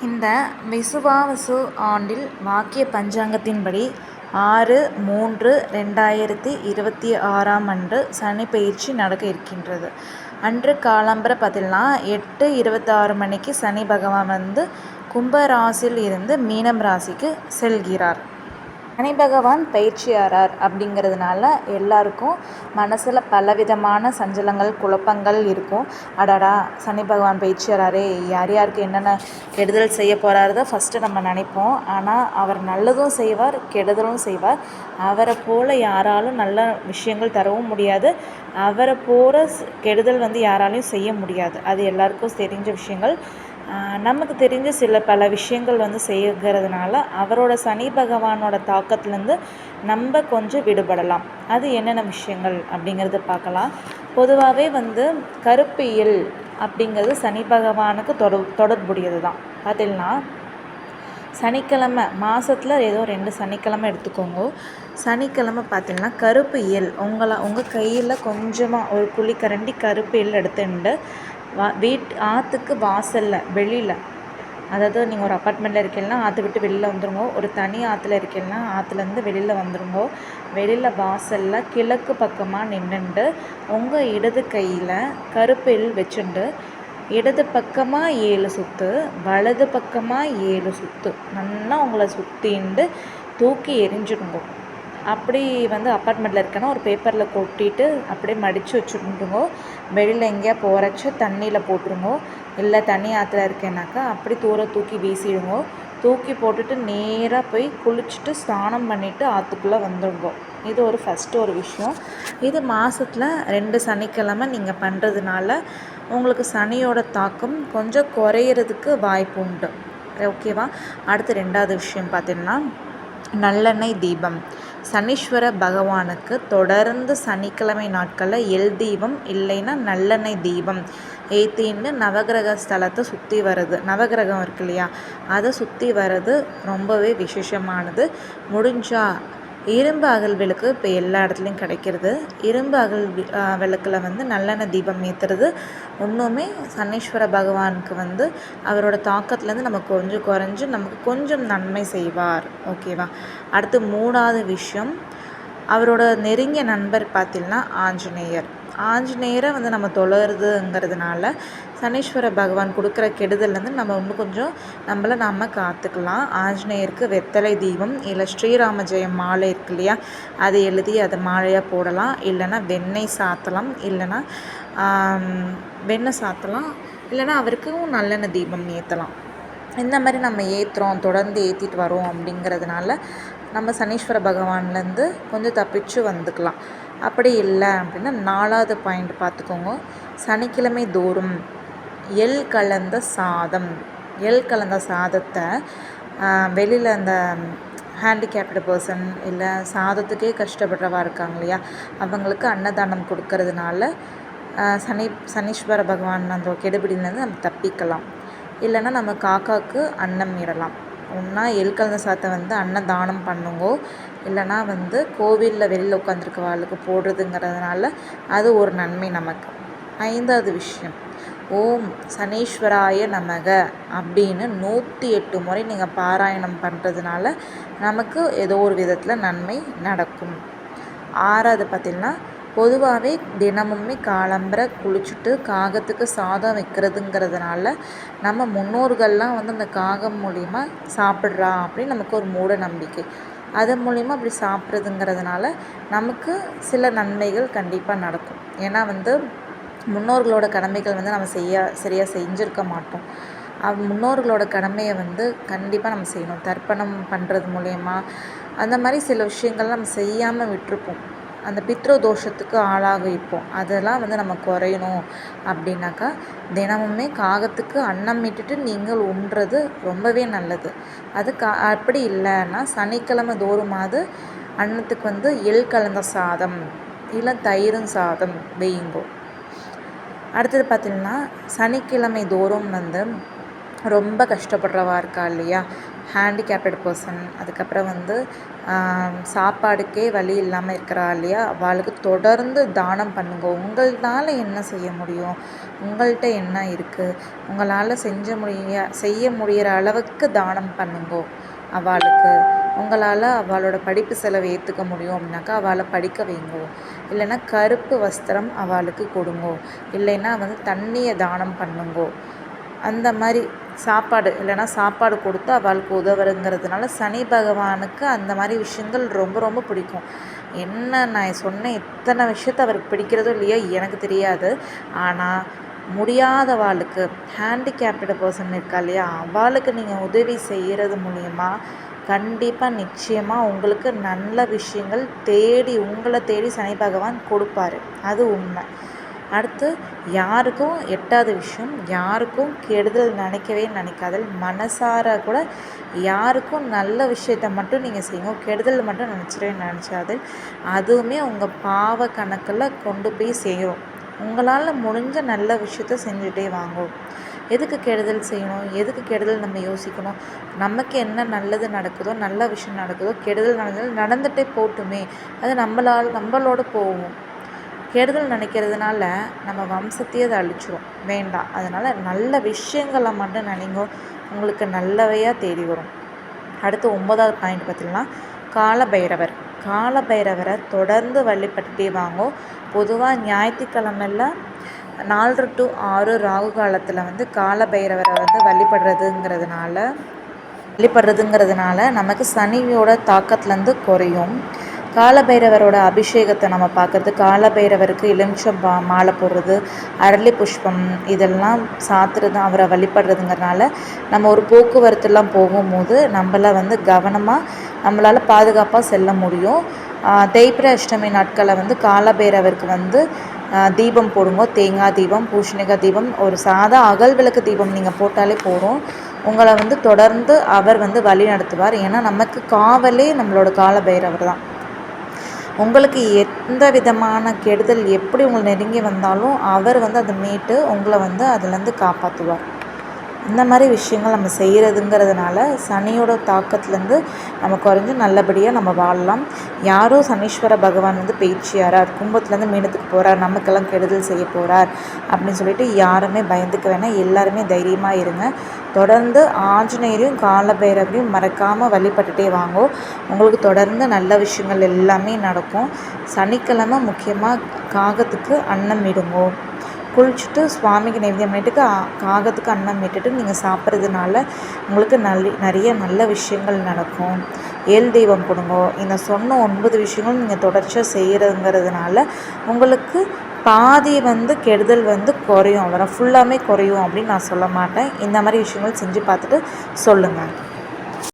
இந்த விசுவாவசு ஆண்டில் வாக்கிய பஞ்சாங்கத்தின்படி 6/3/2026 அன்று சனி பெயர்ச்சி நடக்க இருக்கின்றது. அன்று காலம்பர பார்த்தீங்கன்னா 8:26 மணிக்கு சனி பகவான் கும்ப ராசியில் இருந்து மீனம் ராசிக்கு செல்கிறார். சனி பகவான் பயிற்சியாரார் அப்படிங்கிறதுனால எல்லாருக்கும் மனசில் பலவிதமான சஞ்சலங்கள் குழப்பங்கள் இருக்கும். அடடா, சனி பகவான் பயிற்சியாரே, யார் யாருக்கு என்னென்ன கெடுதல் செய்ய போகிறாரோ ஃபஸ்ட்டு நம்ம நினைப்போம். ஆனால் அவர் நல்லதும் செய்வார், கெடுதலும் செய்வார். அவரை போல் யாராலும் நல்ல விஷயங்கள் தரவும் முடியாது, அவரை போல கெடுதல் யாராலையும் செய்ய முடியாது. அது எல்லாருக்கும் தெரிஞ்ச விஷயங்கள். நமக்கு தெரிஞ்ச பல விஷயங்கள் செய்கிறதுனால அவரோட சனி பகவானோட தாக்கத்துலேருந்து நம்ம கொஞ்சம் விடுபடலாம். அது என்னென்ன விஷயங்கள் அப்படிங்கிறத பார்க்கலாம். பொதுவாகவே கருப்பியல் அப்படிங்கிறது சனி பகவானுக்கு தொடர்புடையது தான். பார்த்தீங்கன்னா சனிக்கிழமை மாதத்தில் ஏதோ 2 சனிக்கிழமை எடுத்துக்கோங்க. சனிக்கிழமை பார்த்தீங்கன்னா கருப்பு எள் உங்கள் கையில் கொஞ்சமாக ஒரு குழிக்கரண்டி கருப்பு எள் எடுத்துட்டு ஆற்றுக்கு வாசலில் வெளியில், அதாவது நீங்கள் ஒரு அப்பார்ட்மெண்ட்டில் இருக்கீங்கன்னா ஆற்று விட்டு வெளியில் வந்துடுங்க. ஒரு தனி ஆற்றுல இருக்கீங்கன்னா ஆற்றுலேருந்து வெளியில் வந்துடுங்க. வெளியில் வாசலில் கிழக்கு பக்கமாக நின்றுட்டு உங்கள் இடது கையில் கருப்பு எள் வச்சுட்டு இடது பக்கமாக 7 சுற்று, வலது பக்கமாக 7 சுற்று நல்லா உங்களை சுற்றிண்டு தூக்கி எரிஞ்சிடுங்க. அப்படி அப்பார்ட்மெண்ட்டில் இருக்கேன்னா ஒரு பேப்பரில் கொட்டிட்டு அப்படியே மடித்து வச்சுருந்துருங்கோ. வெளியில் எங்கேயா போகிறச்ச தண்ணியில் போட்டுருங்கோ. இல்லை தண்ணி ஆற்றுல இருக்கேன்னாக்கா அப்படி தூக்கி வீசிடுங்கோ. தூக்கி போட்டுட்டு நேராக போய் குளிச்சுட்டு ஸ்நானம் பண்ணிவிட்டு ஆற்றுக்குள்ளே வந்துடுங்கோ. இது ஃபஸ்ட்டு ஒரு விஷயம். இது மாதத்தில் 2 சனிக்கிழமை நீங்கள் பண்ணுறதுனால உங்களுக்கு சனியோட தாக்கம் கொஞ்சம் குறையிறதுக்கு வாய்ப்பு உண்டு. ஓகேவா? அடுத்து 2வது விஷயம் பார்த்தீங்கன்னா நல்லெண்ணெய் தீபம். சனீஸ்வர பகவானுக்கு தொடர்ந்து சனிக்கிழமை நாட்களில் எள் தீபம் இல்லைன்னா நல்லெண்ணெய் தீபம் ஏற்றின்னு நவகிரக ஸ்தலத்தை சுற்றி வர்றது, நவகிரகம் இருக்கு இல்லையா, அதை சுற்றி வர்றது ரொம்பவே விசேஷமானது. முடிஞ்சால் இரும்பு அகல் விளக்கு இப்போ எல்லா இடத்துலையும் கிடைக்கிறது. இரும்பு அகல் விளக்கில் நல்லெண்ணெய் தீபம் ஏற்றுறது இன்னுமே சனீஸ்வர பகவானுக்கு அவரோட தாக்கத்துலேருந்து நமக்கு கொஞ்சம் குறைஞ்சி நமக்கு கொஞ்சம் நன்மை செய்வார். ஓகேவா? அடுத்து 3வது விஷயம், அவரோட நெருங்கிய நண்பர் பார்த்திங்கன்னா ஆஞ்சநேயரை நம்ம தொழுறதுங்கிறதுனால சனீஸ்வர பகவான் கொடுக்குற கெடுதல்லேருந்து நம்ம இன்னும் கொஞ்சம் நம்மளை காத்துக்கலாம். ஆஞ்சநேயருக்கு வெத்தலை தீபம் இல்லை ஸ்ரீராம ஜெயம் மாலை இருக்கு இல்லையா, அதை எழுதி அதை மாலையாக போடலாம். இல்லைன்னா வெண்ணெய் சாத்தலாம், இல்லைன்னா வெண்ணெய் சாத்தலாம், இல்லைன்னா அவருக்கும் நல்லெண்ணெய் தீபம் ஏற்றலாம். இந்த மாதிரி நம்ம ஏற்றுறோம், தொடர்ந்து ஏற்றிட்டு வரோம் அப்படிங்கிறதுனால நம்ம சனீஸ்வர பகவான்லேருந்து கொஞ்சம் தப்பிச்சு வந்துக்கலாம். அப்படி இல்லை அப்படின்னா 4வது பாயிண்ட் பார்த்துக்கோங்க. சனிக்கிழமை தோறும் எள் கலந்த சாதத்தை வெளியில் அந்த ஹேண்டிகேப்டு பர்சன் இல்லை சாதத்துக்கே கஷ்டப்படுறவா இருக்காங்க இல்லையா, அவங்களுக்கு அன்னதானம் கொடுக்கறதுனால சனீஸ்வர பகவான் அந்த கெடுபிடிலேருந்து நம்ம தப்பிக்கலாம். இல்லைன்னா நம்ம காக்காவுக்கு அன்னம் இடலாம். ஒன்றா எள் கலந்த சாதத்தை அன்னதானம் பண்ணுங்கோ. இல்லைனா கோவிலில் வெளியில் உட்காந்துருக்க வாழ்க்கை போடுறதுங்கிறதுனால அது ஒரு நன்மை நமக்கு. 5வது விஷயம், ஓம் சனீஸ்வராய நமக அப்படின்னு 108 முறை நீங்கள் பாராயணம் பண்ணுறதுனால நமக்கு ஏதோ ஒரு விதத்தில் நன்மை நடக்கும். 6வது பார்த்திங்கன்னா பொதுவாகவே தினமுமே காலம்பரை குளிச்சுட்டு காகத்துக்கு சாதம் வைக்கிறதுங்கிறதுனால நம்ம முன்னோர்கள்லாம் அந்த காகம் மூலிமா சாப்பிட்றா அப்படின்னு நமக்கு ஒரு மூட நம்பிக்கை. அதன் மூலிமா அப்படி சாப்பிட்றதுங்கிறதுனால நமக்கு சில நன்மைகள் கண்டிப்பாக நடக்கும். ஏன்னா முன்னோர்களோட கடமைகள் நம்ம சரியாக செஞ்சுருக்க மாட்டோம். முன்னோர்களோட கடமையை கண்டிப்பாக நம்ம செய்யணும். தர்ப்பணம் பண்ணுறது மூலயமா அந்த மாதிரி சில விஷயங்கள் நம்ம செய்யாமல் விட்டுருப்போம். அந்த பித்ரு தோஷத்துக்கு ஆளாக இருப்போம். அதெல்லாம் நம்ம குறையணும் அப்படின்னாக்கா தினமுமே காகத்துக்கு அன்னம் இட்டுட்டு நீங்கள் உண்றது ரொம்பவே நல்லது. அது அப்படி இல்லைன்னா சனிக்கிழமை தோறுமாவது அன்னத்துக்கு எள் கலந்த சாதம் இல்லை தயிரும் சாதம் வையுங்கோ. அடுத்தது பார்த்திங்கன்னா சனிக்கிழமை தோறும் ரொம்ப கஷ்டப்படுறவா இருக்கா இல்லையா, ஹேண்டிகேப்டட் பர்சன், அதுக்கப்புறம் வந்து சாப்பாடுக்கே வழி இல்லாமல் இருக்கிறா இல்லையா, அவளுக்கு தொடர்ந்து தானம் பண்ணுங்க. உங்களால் என்ன செய்ய முடியும், உங்கள்கிட்ட என்ன இருக்குது, உங்களால் செய்ய முடிகிற அளவுக்கு தானம் பண்ணுங்கோ அவளுக்கு. உங்களால் அவளோட படிப்பு செலவை ஏற்றுக்க முடியும் அப்படின்னாக்கா அவளை படிக்க வைங்கோ. இல்லைன்னா கருப்பு வஸ்திரம் அவளுக்கு கொடுங்கோ. இல்லைன்னா வந்து தண்ணியை தானம் பண்ணுங்கோ. அந்த மாதிரி சாப்பாடு கொடுத்து அவளுக்கு உதவுறங்கிறதுனால சனி பகவானுக்கு அந்த மாதிரி விஷயங்கள் ரொம்ப ரொம்ப பிடிக்கும். என்ன நான் சொன்ன இத்தனை விஷயத்த அவருக்கு பிடிக்கிறதோ இல்லையோ எனக்கு தெரியாது. ஆனால் முடியாதவாளுக்கு, ஹேண்டிகேப்டு பர்சன் இருக்கா இல்லையா, அவளுக்கு நீங்கள் உதவி செய்கிறது மூலிமா கண்டிப்பாக நிச்சயமாக உங்களுக்கு நல்ல விஷயங்கள் உங்களை தேடி சனி பகவான் கொடுப்பாரு. அது உண்மை. அடுத்து, யாருக்கும் எட்டாத விஷயம், யாருக்கும் கெடுதல் நினைக்காதல். மனசார கூட யாருக்கும் நல்ல விஷயத்த மட்டும் நீங்கள் செய்யுங்க. கெடுதல் மட்டும் நினச்சாது. அதுவுமே உங்கள் பாவ கணக்கில் கொண்டு போய் சேரும். உங்களால் முடிஞ்ச நல்ல விஷயத்த செஞ்சுட்டே வாங்கும். எதுக்கு கெடுதல் செய்யணும், எதுக்கு கெடுதல் நம்ம யோசிக்கணும். நமக்கு என்ன நல்லது நடக்குதோ, நல்ல விஷயம் நடக்குதோ, கெடுதல் நடந்துகிட்டே போட்டுமே, அது நம்மளோட போகும். கெடுதல் நினைக்கிறதுனால நம்ம வம்சத்தையே அதை அழிச்சிடும். வேண்டாம். அதனால் நல்ல விஷயங்களை மட்டும் நினைங்கோ, உங்களுக்கு நல்லவையாக தேடி வரும். அடுத்து 9வது பாயிண்ட் பார்த்திங்கன்னா, காலபைரவர். காலபைரவரை தொடர்ந்து வழிபட்டுட்டே வாங்கோ. பொதுவாக ஞாயிற்றுக்கிழமையில் 4 to 6 ராகு காலத்தில் வந்து காலபைரவரை வந்து வழிபடுறதுங்கிறதுனால நமக்கு சனியோட தாக்கத்துலேருந்து குறையும். காலபைரவரோட அபிஷேகத்தை நம்ம பார்க்குறது, காலபைரவருக்கு எலுமிச்சம் மாலை போடுறது, அரளி புஷ்பம் இதெல்லாம் சாத்துறது, அவரை வழிபடுறதுங்கிறனால நம்ம ஒரு போக்குவரத்துலாம் போகும்போது நம்மளை வந்து கவனமாக நம்மளால் பாதுகாப்பாக செல்ல முடியும். தேய்பிரை அஷ்டமி நாட்களில் வந்து காலபைரவருக்கு வந்து தீபம் போடுங்க. தேங்காய் தீபம், பூசணிக்காய் தீபம், ஒரு சாதா அகல் விளக்கு தீபம் நீங்கள் போட்டாலே போதும். உங்களை வந்து தொடர்ந்து அவர் வந்து வழி நடத்துவார். ஏன்னா நமக்கு காவலே நம்மளோட காலபைரவர் தான். உங்களுக்கு எந்த விதமான கெடுதல் எப்படி உங்களை நெருங்கி வந்தாலும் அவர் வந்து அதை மீட்டு உங்களை வந்து அதுலேருந்து காப்பாற்றுவார். இந்த மாதிரி விஷயங்கள் நம்ம செய்கிறதுங்கிறதுனால சனியோட தாக்கத்துலேருந்து நம்ம குறைஞ்சி நல்லபடியாக நம்ம வாழலாம். யாரோ சனீஸ்வர பகவான் வந்து பேச்சியாரார், கும்பத்துலேருந்து மீனத்துக்கு போகிறார், நமக்கெல்லாம் கெடுதல் செய்ய போகிறார் அப்படின்னு சொல்லிட்டு யாருமே பயந்துக்க வேணாம். எல்லாருமே தைரியமாக இருங்க. தொடர்ந்து ஆஞ்சநேயரையும் காலபைரவரையும் மறக்காமல் வழிபட்டுட்டே வாங்கோ. உங்களுக்கு தொடர்ந்து நல்ல விஷயங்கள் எல்லாமே நடக்கும். சனிக்கிழமை முக்கியமாக காகத்துக்கு அன்னம் இடுங்கோ. குளிச்சுட்டு சுவாமிக்கு நைவேத்தியம் பண்ணிட்டு காகத்துக்கு அன்னம் இட்டுட்டு நீங்கள் சாப்பிட்றதுனால உங்களுக்கு நிறைய நல்ல விஷயங்கள் நடக்கும். ஏழு தெய்வம் கொடுங்கோ. இந்த சொன்ன 9 விஷயங்களும் நீங்கள் தொடர்ச்சியாக செய்கிறதுங்கிறதுனால உங்களுக்கு பாதி வந்து கெடுதல் வந்து குறையும். அவ்வளோ ஃபுல்லாமே குறையும் அப்படின்னு நான் சொல்ல மாட்டேன். இந்த மாதிரி விஷயங்கள் செஞ்சு பார்த்துட்டு சொல்லுங்கள்.